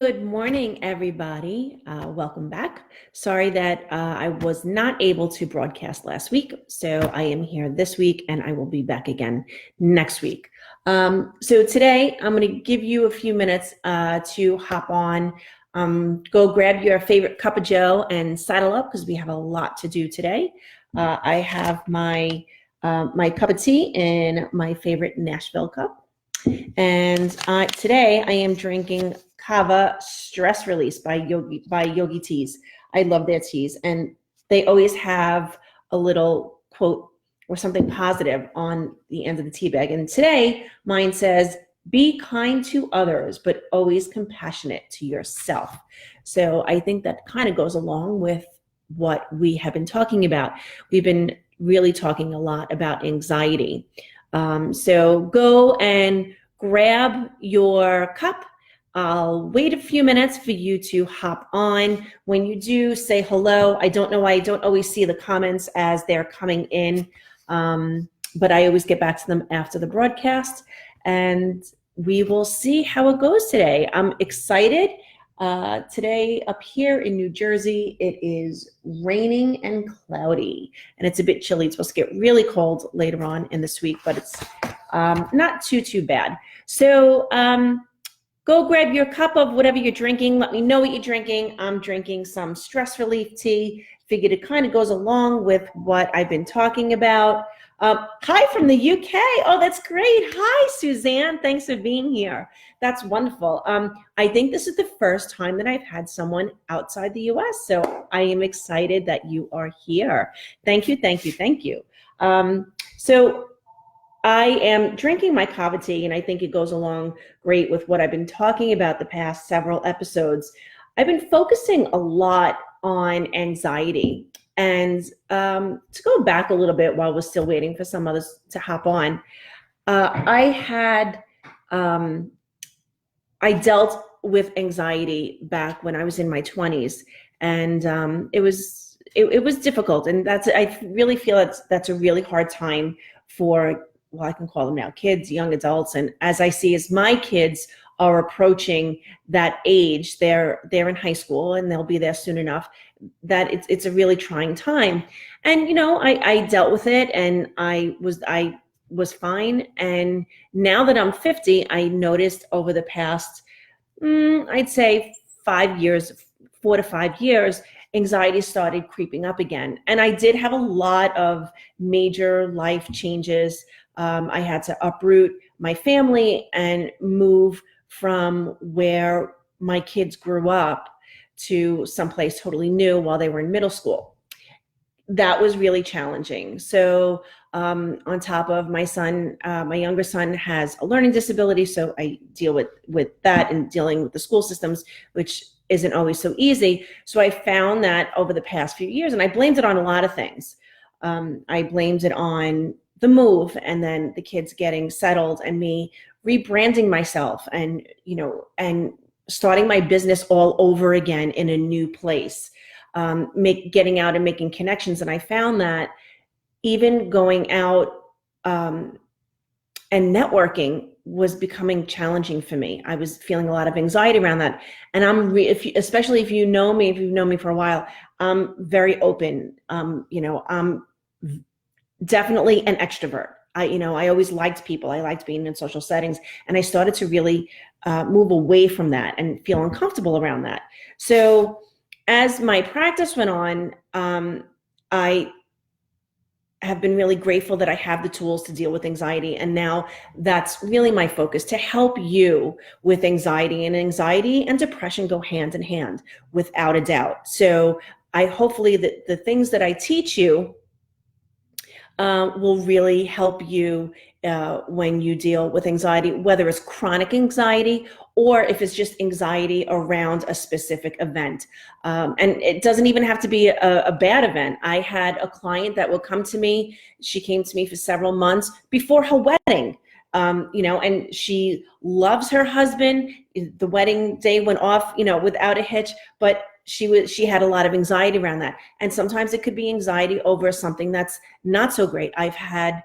Good morning, everybody. Welcome back. Sorry that I was not able to broadcast last week, so I am here this week and I will be back again next week. So today I'm going to give you a few minutes to hop on, go grab your favorite cup of joe and saddle up because we have a lot to do today. I have my cup of tea in my favorite Nashville cup. And today I am drinking Kava Stress Release by Yogi Teas. I love their teas, and they always have a little quote or something positive on the end of the tea bag. And today mine says, "Be kind to others, but always compassionate to yourself." So I think that kind of goes along with what we have been talking about. We've been really talking a lot about anxiety. So go and grab your cup. I'll wait a few minutes for you to hop on. When you do, say hello. I don't know why I don't always see the comments as they're coming in, but I always get back to them after the broadcast, and we will see how it goes today. I'm excited. Today up here in New Jersey, it is raining and cloudy, and it's a bit chilly. It's supposed to get really cold later on in this week, but it's not too bad. So go grab your cup of whatever you're drinking. Let me know what you're drinking. I'm drinking some stress relief tea. Figured it kind of goes along with what I've been talking about. Hi from the UK. Oh, that's great. Hi, Suzanne. Thanks for being here. That's wonderful. I think this is the first time that I've had someone outside the US, so I am excited that you are here. Thank you, thank you, thank you. So I am drinking my kava tea, and I think it goes along great with what I've been talking about the past several episodes. I've been focusing a lot on anxiety. And to go back a little bit while we're still waiting for some others to hop on, I dealt with anxiety back when I was in my 20s, and it was difficult. And I really feel that's a really hard time for, well, I can call them now kids, young adults. And as I see, as my kids are approaching that age, they're in high school and they'll be there soon enough, that it's a really trying time. And I dealt with it, and I was fine. And now that I'm 50, I noticed over the past I'd say 5 years, 4 to 5 years, anxiety started creeping up again. And I did have a lot of major life changes. I had to uproot my family and move from where my kids grew up to someplace totally new while they were in middle school. That was really challenging. So on top of my son, my younger son has a learning disability, so I deal with that and dealing with the school systems, which isn't always so easy. So I found that over the past few years, and I blamed it on a lot of things. I blamed it on the move, and then the kids getting settled, and me rebranding myself, and starting my business all over again in a new place. Getting out and making connections. And I found that even going out and networking was becoming challenging for me. I was feeling a lot of anxiety around that. And especially if you've known me for a while, I'm very open. I'm definitely an extrovert. I always liked people. I liked being in social settings. And I started to really move away from that and feel uncomfortable around that. So as my practice went on, I have been really grateful that I have the tools to deal with anxiety. And now that's really my focus, to help you with anxiety. And anxiety and depression go hand in hand, without a doubt. So hopefully the things that I teach you will really help you when you deal with anxiety, whether it's chronic anxiety or if it's just anxiety around a specific event. And it doesn't even have to be a bad event. I had a client that would come to me. She came to me for several months before her wedding. And she loves her husband. The wedding day went off, without a hitch, but she had a lot of anxiety around that. And sometimes it could be anxiety over something that's not so great. I've had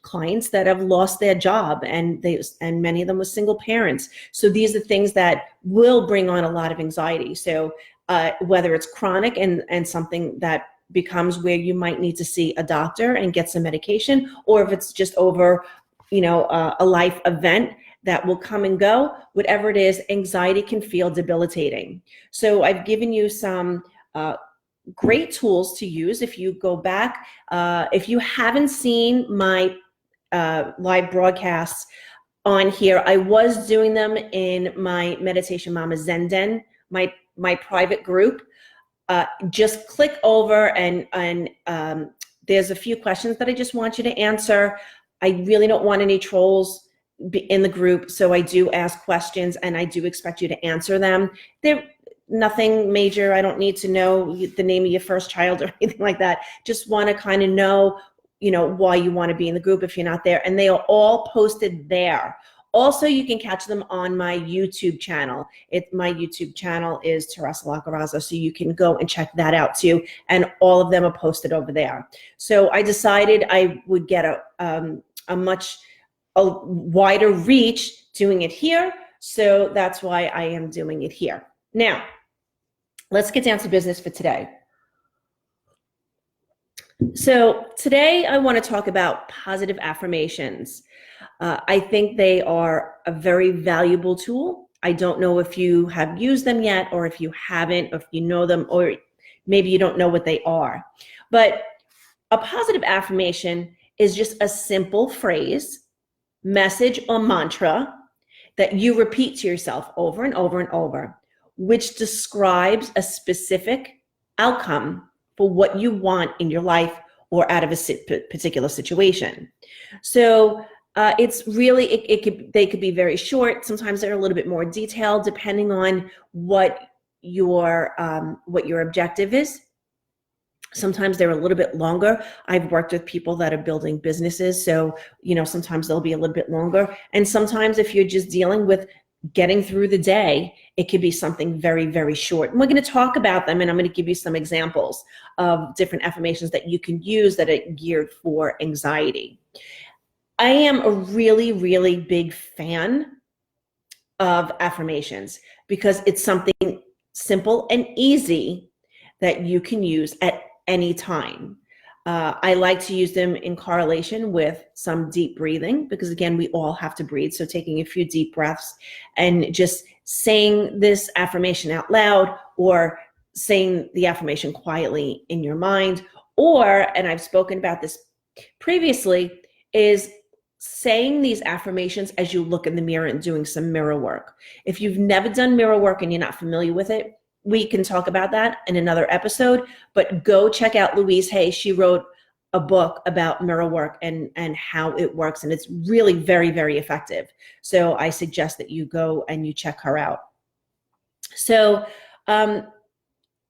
clients that have lost their job, and many of them were single parents. So these are things that will bring on a lot of anxiety. So whether it's chronic and something that becomes where you might need to see a doctor and get some medication, or if it's just over, a life event that will come and go, whatever it is, anxiety can feel debilitating. So I've given you some great tools to use. If you go back, if you haven't seen my live broadcasts on here, I was doing them in my Meditation Mama Zen Den, my private group. Just click over and there's a few questions that I just want you to answer. I really don't want any trolls in the group, so I do ask questions and I do expect you to answer them. They're nothing major. I don't need to know the name of your first child or anything like that. Just want to kind of know, why you want to be in the group if you're not there. And they are all posted there. Also, you can catch them on my YouTube channel. My YouTube channel is Teresa Lacaraza, so you can go and check that out too. And all of them are posted over there. So I decided I would get a much wider reach doing it here. So that's why I am doing it here. Now, let's get down to business for today. So today I want to talk about positive affirmations. I think they are a very valuable tool. I don't know if you have used them yet, or if you haven't, or if you know them, or maybe you don't know what they are. But a positive affirmation is just a simple phrase, message, or mantra that you repeat to yourself over and over and over, which describes a specific outcome for what you want in your life or out of a particular situation. So it's really, they could be very short. Sometimes they're a little bit more detailed depending on what your objective is. Sometimes they're a little bit longer. I've worked with people that are building businesses, so sometimes they'll be a little bit longer. And sometimes if you're just dealing with getting through the day, it could be something very, very short. And we're going to talk about them, and I'm going to give you some examples of different affirmations that you can use that are geared for anxiety. I am a really, really big fan of affirmations because it's something simple and easy that you can use at any time. I like to use them in correlation with some deep breathing because, again, we all have to breathe. So taking a few deep breaths and just saying this affirmation out loud, or saying the affirmation quietly in your mind, or, and I've spoken about this previously, is saying these affirmations as you look in the mirror and doing some mirror work. If you've never done mirror work and you're not familiar with it, we can talk about that in another episode, but go check out Louise Hay. She wrote a book about mirror work and how it works, and it's really very, very effective. So I suggest that you go and you check her out. So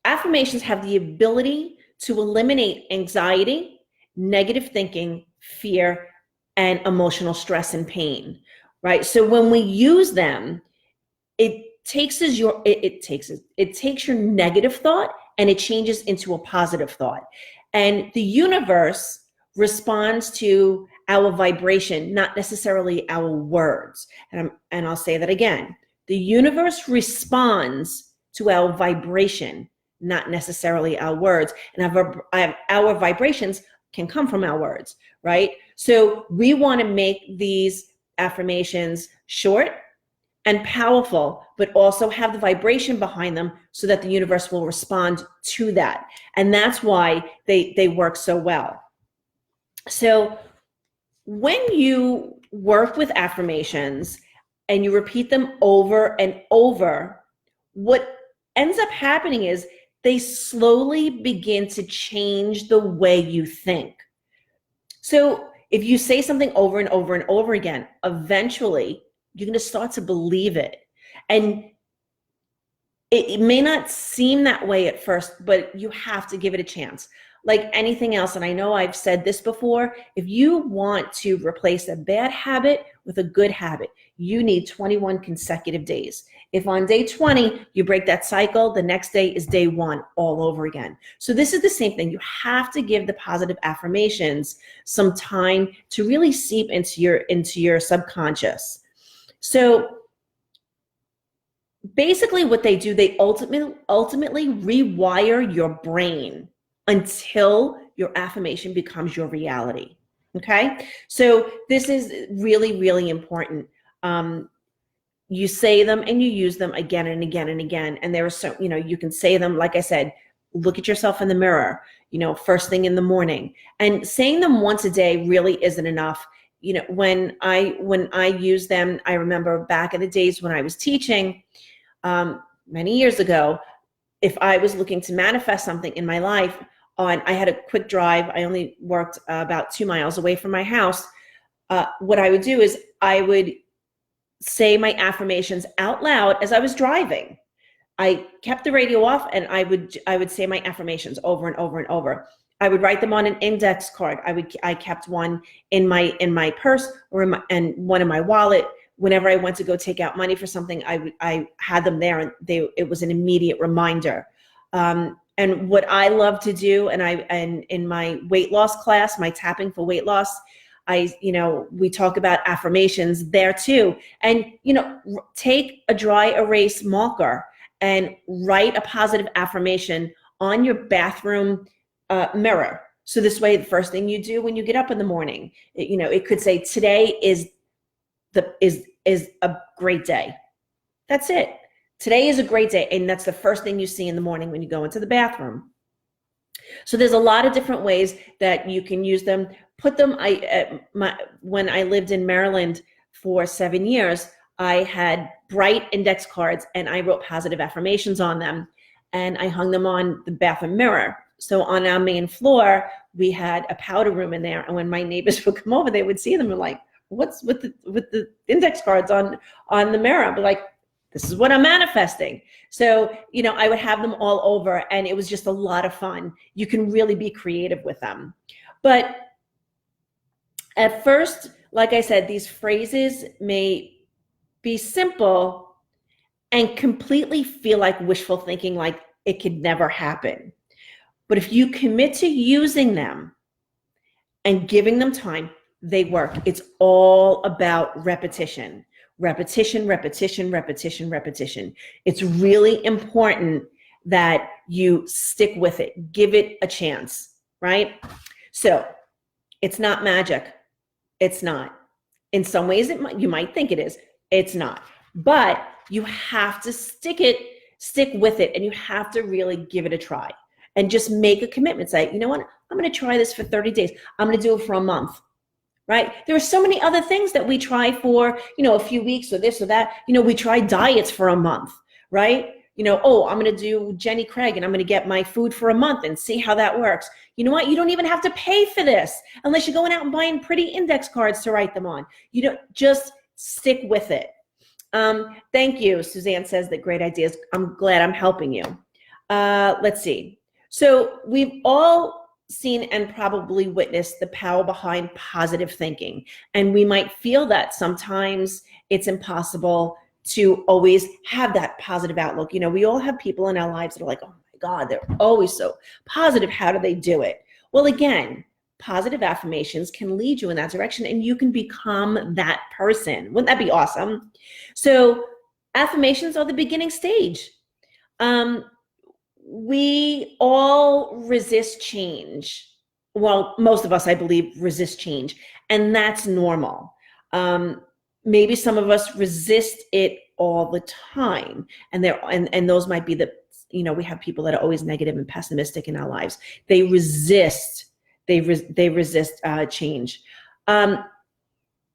affirmations have the ability to eliminate anxiety, negative thinking, fear, and emotional stress and pain, right? So when we use them, it takes your negative thought and it changes into a positive thought. And the universe responds to our vibration, not necessarily our words. And I'll say that again. The universe responds to our vibration, not necessarily our words. And our vibrations can come from our words, right? So we want to make these affirmations short and powerful, but also have the vibration behind them so that the universe will respond to that. And that's why they work so well. So when you work with affirmations and you repeat them over and over, what ends up happening is they slowly begin to change the way you think. So if you say something over and over and over again, eventually you're going to start to believe it. And it may not seem that way at first, but you have to give it a chance. like anything else, and I know I've said this before, if you want to replace a bad habit with a good habit, you need 21 consecutive days. If on day 20 you break that cycle, the next day is day 1 all over again. So this is the same thing. You have to give the positive affirmations some time to really seep into your subconscious. So basically what they do, they ultimately rewire your brain until your affirmation becomes your reality. Okay? So this is really, really important. You say them and you use them again and again and again. And there are so, you can say them, like I said, look at yourself in the mirror, first thing in the morning. And saying them once a day really isn't enough. When I use them, I remember back in the days when I was teaching, many years ago, if I was looking to manifest something in my life, I had a quick drive. I only worked about 2 miles away from my house. What I would do is I would say my affirmations out loud as I was driving. I kept the radio off and I would say my affirmations over and over and over. I would write them on an index card. I kept one in my purse or and one in my wallet. Whenever I went to go take out money for something, I had them there, and it was an immediate reminder. And what I love to do, and in my weight loss class, my tapping for weight loss, we talk about affirmations there too. And, take a dry erase marker and write a positive affirmation on your bathroom mirror. So this way, the first thing you do when you get up in the morning, it could say, today is a great day. That's it. Today is a great day. And that's the first thing you see in the morning when you go into the bathroom. So there's a lot of different ways that you can use them. Put them, when I lived in Maryland for 7 years, I had bright index cards and I wrote positive affirmations on them and I hung them on the bathroom mirror. So on our main floor, we had a powder room in there. And when my neighbors would come over, they would see them and like, what's with the index cards on the mirror? I'd be like, this is what I'm manifesting. So, I would have them all over and it was just a lot of fun. You can really be creative with them. But at first, like I said, these phrases may be simple and completely feel like wishful thinking, like it could never happen. But if you commit to using them and giving them time, they work. It's all about repetition. Repetition, repetition, repetition, repetition. It's really important that you stick with it. Give it a chance, right? So it's not magic. It's not. In some ways, you might think it is. It's not. But you have to stick with it, and you have to really give it a try. And just make a commitment. Say, you know what? I'm going to try this for 30 days. I'm going to do it for a month. Right? There are so many other things that we try for, a few weeks or this or that. We try diets for a month, right? I'm going to do Jenny Craig and I'm going to get my food for a month and see how that works. You know what? You don't even have to pay for this unless you're going out and buying pretty index cards to write them on. Just stick with it. Thank you. Suzanne says that great ideas. I'm glad I'm helping you. Let's see. So we've all seen and probably witnessed the power behind positive thinking. And we might feel that sometimes it's impossible to always have that positive outlook. We all have people in our lives that are like, oh my God, they're always so positive. How do they do it? Well, again, positive affirmations can lead you in that direction and you can become that person. Wouldn't that be awesome? So affirmations are the beginning stage. We all resist change. Well, most of us, I believe, resist change, and that's normal. Maybe some of us resist it all the time, and those might be we have people that are always negative and pessimistic in our lives. They resist change.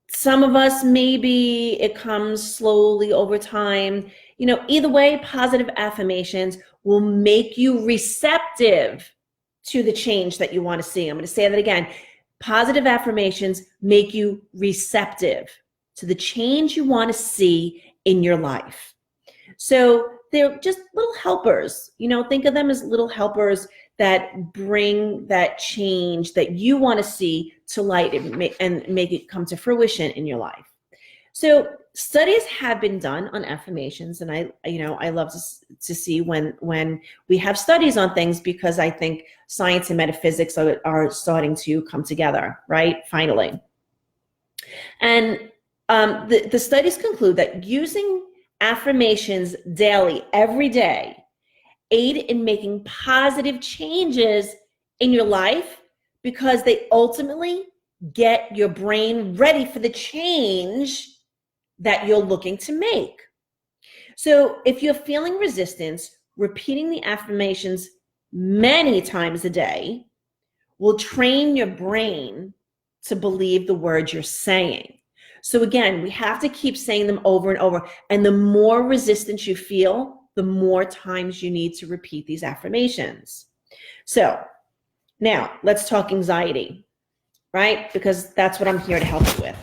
Some of us, maybe it comes slowly over time. Either way, positive affirmations will make you receptive to the change that you want to see. I'm going to say that again. Positive affirmations make you receptive to the change you want to see in your life. So they're just little helpers. Think of them as little helpers that bring that change that you want to see to light and make it come to fruition in your life. So studies have been done on affirmations, and I love to see when we have studies on things, because I think science and metaphysics are starting to come together, right? Finally. And the studies conclude that using affirmations daily, every day, aid in making positive changes in your life, because they ultimately get your brain ready for the change that you're looking to make. So if you're feeling resistance, repeating the affirmations many times a day will train your brain to believe the words you're saying. So again, we have to keep saying them over and over. And the more resistance you feel, the more times you need to repeat these affirmations. So now let's talk anxiety, right? Because that's what I'm here to help you with.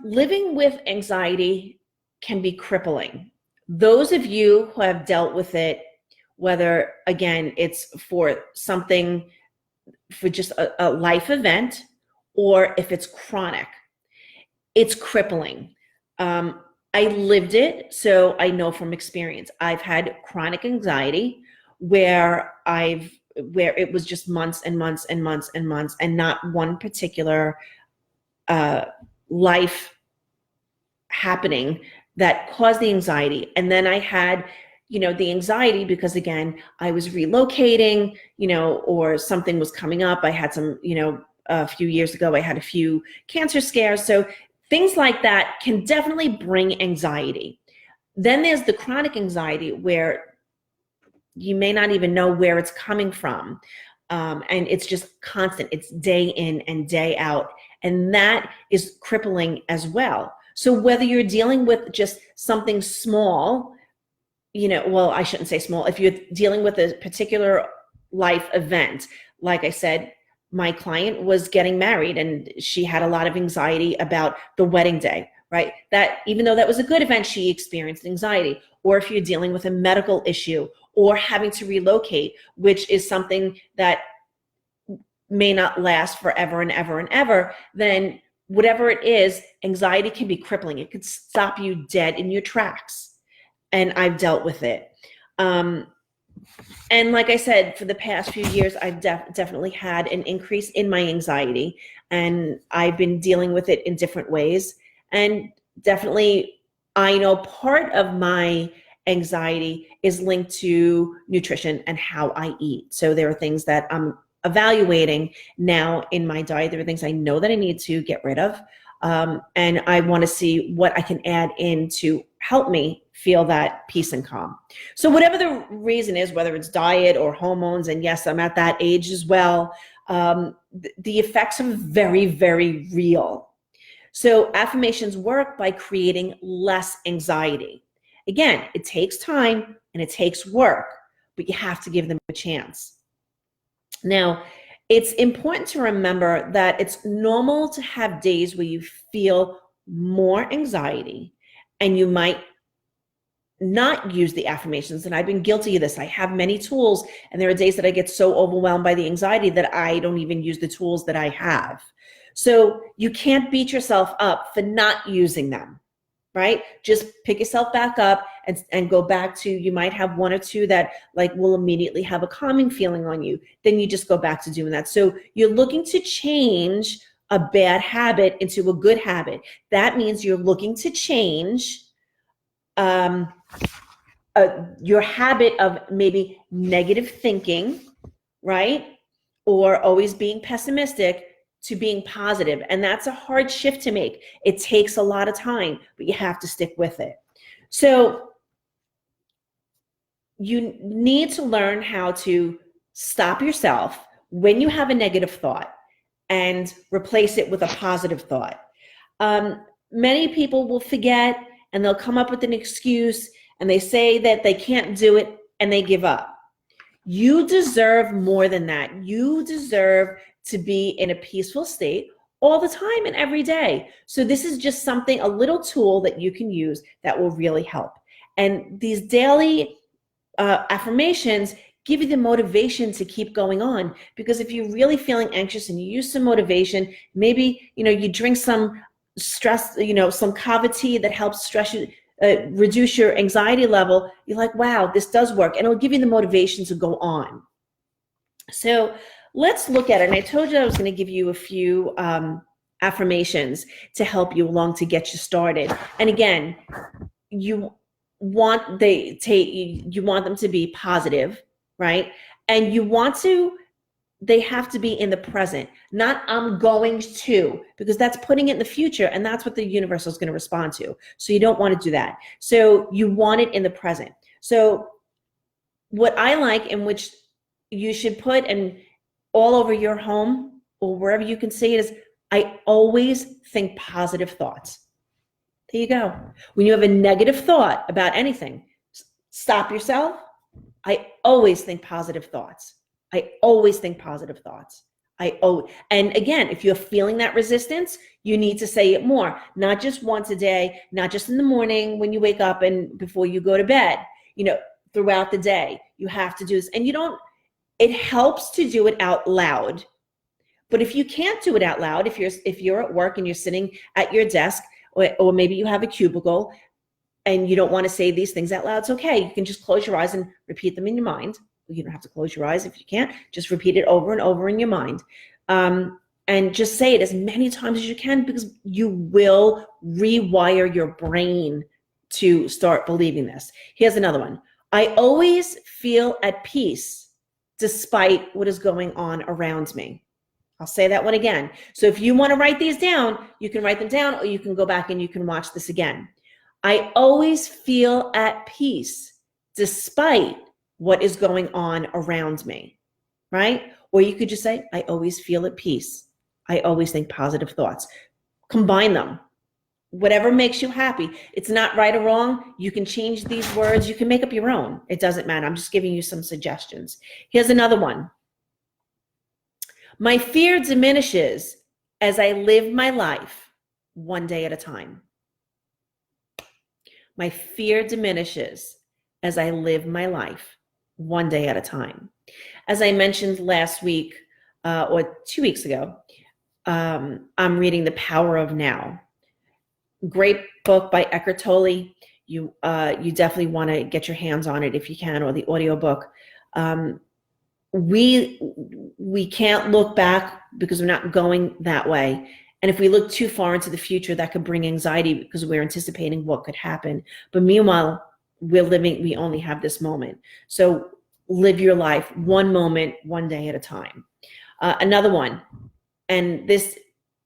Living with anxiety can be crippling. Those of you who have dealt with it, whether, again, it's for something, for just a life event, or if it's chronic, it's crippling. I lived it, so I know from experience. I've had chronic anxiety where it was just months and months and months and months, and not one particular life happening that caused the anxiety. And then I had, the anxiety because, again, I was relocating, or something was coming up. I had some, a few years ago, I had a few cancer scares. So things like that can definitely bring anxiety. Then there's the chronic anxiety where you may not even know where it's coming from. And it's just constant. It's day in and day out. And that is crippling as well. So whether you're dealing with just something small, well, I shouldn't say small. If you're dealing with a particular life event, like I said, my client was getting married and she had a lot of anxiety about the wedding day, right? That even though that was a good event, she experienced anxiety. Or if you're dealing with a medical issue or having to relocate, which is something that may not last forever and ever and ever, then whatever it is, anxiety can be crippling. It could stop you dead in your tracks. And I've dealt with it. And like I said, for the past few years, I've definitely had an increase in my anxiety, and I've been dealing with it in different ways. And definitely, I know part of my anxiety is linked to nutrition and how I eat. So there are things that I'm evaluating now in my diet. There are things I know that I need to get rid of. And I want to see what I can add in to help me feel that peace and calm. So whatever the reason is, whether it's diet or hormones, and yes, I'm at that age as well, the effects are very, very real. So affirmations work by creating less anxiety. Again, it takes time and it takes work, but you have to give them a chance. Now, it's important to remember that it's normal to have days where you feel more anxiety and you might not use the affirmations. And I've been guilty of this. I have many tools, and there are days that I get so overwhelmed by the anxiety that I don't even use the tools that I have. So you can't beat yourself up for not using them, right? Just pick yourself back up and go back to, you might have one or two that like will immediately have a calming feeling on you. Then you just go back to doing that. So you're looking to change a bad habit into a good habit. That means you're looking to change your habit of maybe negative thinking, right? Or always being pessimistic to being positive. And that's a hard shift to make. It takes a lot of time, but you have to stick with it. So you need to learn how to stop yourself when you have a negative thought and replace it with a positive thought. Many people will forget and they'll come up with an excuse and they say that they can't do it and they give up. You deserve more than that. You deserve to be in a peaceful state all the time and every day. So this is just something, a little tool that you can use that will really help. And these daily affirmations give you the motivation to keep going on. Because if you're really feeling anxious and you use some motivation, maybe, you drink some stress, some kava tea that helps stress you, reduce your anxiety level, you're like, wow, this does work. And it'll give you the motivation to go on. So let's look at it. And I told you I was going to give you a few affirmations to help you along to get you started. And again, you want them to be positive, right? And they have to be in the present, not I'm going to, because that's putting it in the future, and that's what the universe is going to respond to. So you don't want to do that. So you want it in the present. So what I like, in which you should put and all over your home or wherever you can see it, is I always think positive thoughts. There you go. When you have a negative thought about anything, stop yourself. I always think positive thoughts. I always think positive thoughts. And again, if you're feeling that resistance, you need to say it more, not just once a day, not just in the morning when you wake up and before you go to bed, throughout the day. You have to do this. And it helps to do it out loud. But if you can't do it out loud, if you're at work and you're sitting at your desk, or maybe you have a cubicle and you don't want to say these things out loud, it's okay. You can just close your eyes and repeat them in your mind. You don't have to close your eyes if you can't. Just repeat it over and over in your mind. And just say it as many times as you can, because you will rewire your brain to start believing this. Here's another one. I always feel at peace despite what is going on around me. I'll say that one again. So if you want to write these down, you can write them down, or you can go back and you can watch this again. I always feel at peace despite what is going on around me, right? Or you could just say, I always feel at peace. I always think positive thoughts. Combine them. Whatever makes you happy. It's not right or wrong. You can change these words. You can make up your own. It doesn't matter. I'm just giving you some suggestions. Here's another one. My fear diminishes as I live my life one day at a time. My fear diminishes as I live my life one day at a time. As I mentioned last week or 2 weeks ago, I'm reading The Power of Now. Great book by Eckhart Tolle. You definitely want to get your hands on it if you can, or the audiobook. We can't look back because we're not going that way. And if we look too far into the future, that could bring anxiety because we're anticipating what could happen. But meanwhile, we only have this moment. So live your life one moment, one day at a time. Another one, and this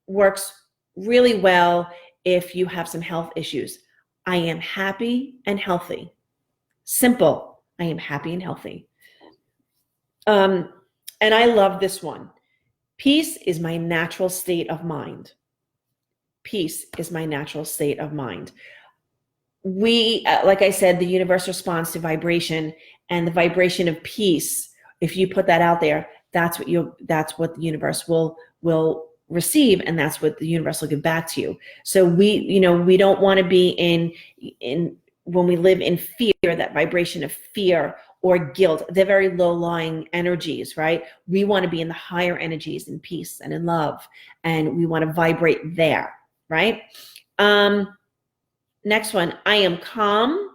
works really well if you have some health issues. I am happy and healthy. Simple. I am happy and healthy. And I love this one. Peace is my natural state of mind. Peace is my natural state of mind. We, like I said, the universe responds to vibration, and the vibration of peace, if you put that out there, that's what the universe will receive, and that's what the universe will give back to you. So we don't want to be in when we live in fear, that vibration of fear or guilt. They're very low-lying energies, right? We want to be in the higher energies, in peace and in love, and we want to vibrate there, right? Next one, I am calm,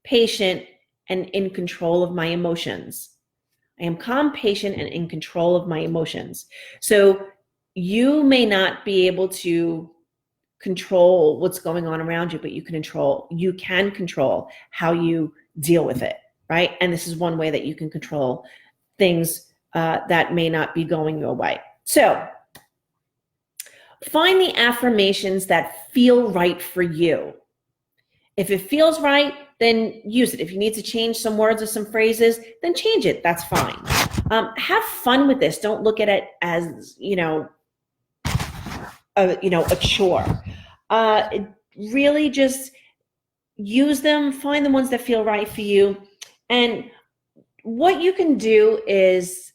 patient, and in control of my emotions. I am calm, patient, and in control of my emotions. So you may not be able to control what's going on around you, but you can control how you deal with it, right? And this is one way that you can control things that may not be going your way. So find the affirmations that feel right for you. If it feels right, then use it. If you need to change some words or some phrases, then change it. That's fine. Have fun with this. Don't look at it as, a chore. Really just use them. Find the ones that feel right for you. And what you can do is,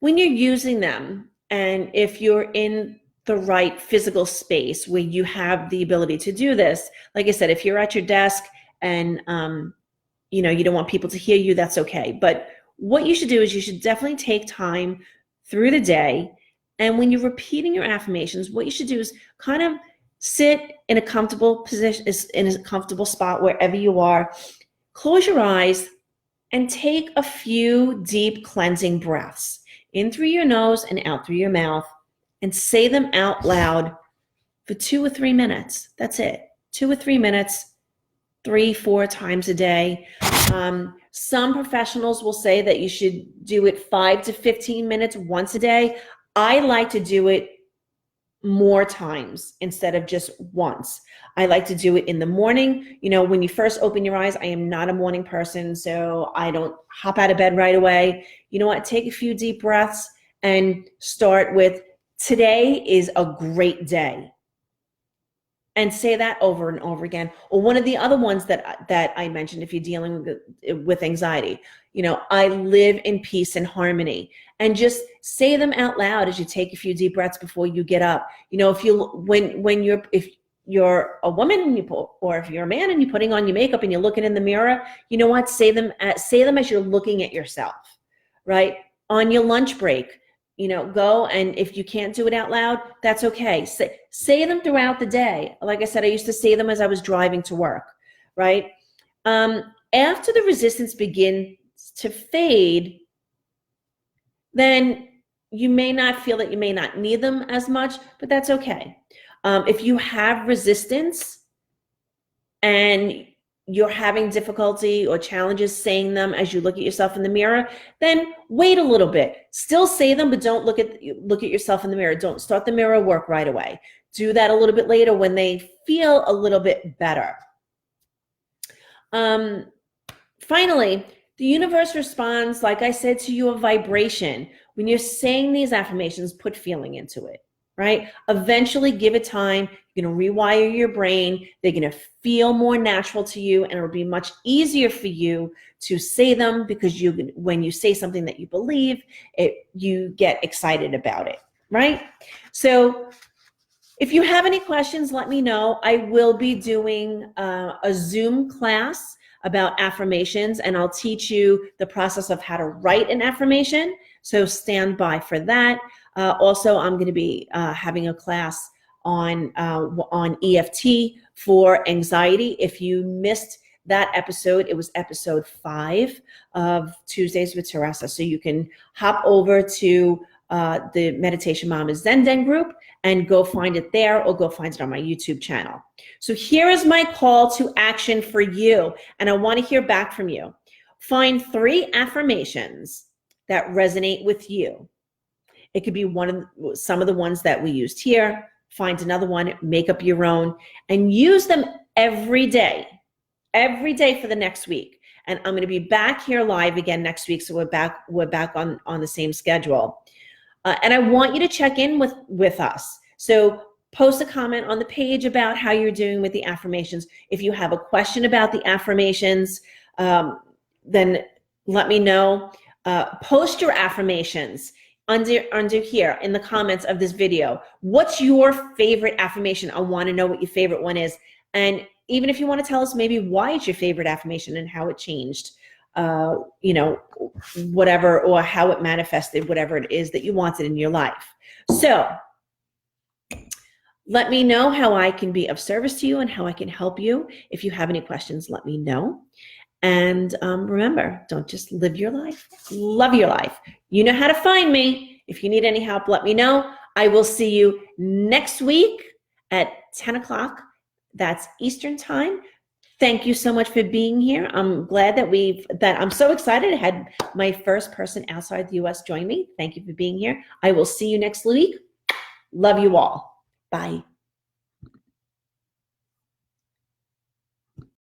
when you're using them, and if you're in the right physical space where you have the ability to do this, like I said, if you're at your desk and you know, you don't want people to hear you, that's okay. But what you should do is you should definitely take time through the day. And when you're repeating your affirmations, what you should do is kind of sit in a comfortable position, in a comfortable spot wherever you are. Close your eyes and take a few deep cleansing breaths in through your nose and out through your mouth, and say them out loud for 2 or 3 minutes. That's it. 2 or 3 minutes, 3-4 times a day. Some professionals will say that you should do it 5 to 15 minutes once a day. I like to do it more times instead of just once. I like to do it in the morning. You know, when you first open your eyes, I am not a morning person, so I don't hop out of bed right away. You know what? Take a few deep breaths and start with, today is a great day. And say that over and over again. Or one of the other ones that I mentioned, if you're dealing with anxiety, you know, I live in peace and harmony. And just say them out loud as you take a few deep breaths before you get up. You know, if you're a woman and or if you're a man and you're putting on your makeup and you're looking in the mirror, you know what? Say them as you're looking at yourself, right? On your lunch break, you know, go, and if you can't do it out loud, that's okay. Say them throughout the day. Like I said, I used to say them as I was driving to work, right? After the resistance begins to fade, then you may not feel that you may not need them as much, but that's okay. If you have resistance and you're having difficulty or challenges saying them as you look at yourself in the mirror, then wait a little bit. Still say them, but don't look at yourself in the mirror. Don't start the mirror work right away. Do that a little bit later when they feel a little bit better. Finally, the universe responds, like I said, to your vibration. When you're saying these affirmations, put feeling into it, right? Eventually, give it time. You're going to rewire your brain. They're going to feel more natural to you, and it'll be much easier for you to say them, because when you say something that you believe, you get excited about it, right? So if you have any questions, let me know. I will be doing a Zoom class about affirmations, and I'll teach you the process of how to write an affirmation. So stand by for that. Also, I'm going to be having a class on EFT for anxiety. If you missed that episode, it was episode 5 of Tuesdays with Teresa. So you can hop over to the Meditation Mama Zen Den group and go find it there, or go find it on my YouTube channel. So here is my call to action for you, and I want to hear back from you. Find 3 affirmations that resonate with you. It could be some of the ones that we used here. Find another one, make up your own, and use them every day for the next week. And I'm going to be back here live again next week, so we're back on the same schedule. And I want you to check in with us. So post a comment on the page about how you're doing with the affirmations. If you have a question about the affirmations, then let me know. Post your affirmations under here in the comments of this video. What's your favorite affirmation? I want to know what your favorite one is. And even if you want to tell us maybe why it's your favorite affirmation and how it changed, you know, whatever, or how it manifested, whatever it is that you wanted in your life. So let me know how I can be of service to you and how I can help you. If you have any questions, let me know. And remember, don't just live your life, love your life. You know how to find me. If you need any help, let me know. I will see you next week at 10 o'clock. That's Eastern time. Thank you so much for being here. I'm glad that I'm so excited. I had my first person outside the US join me. Thank you for being here. I will see you next week. Love you all. Bye.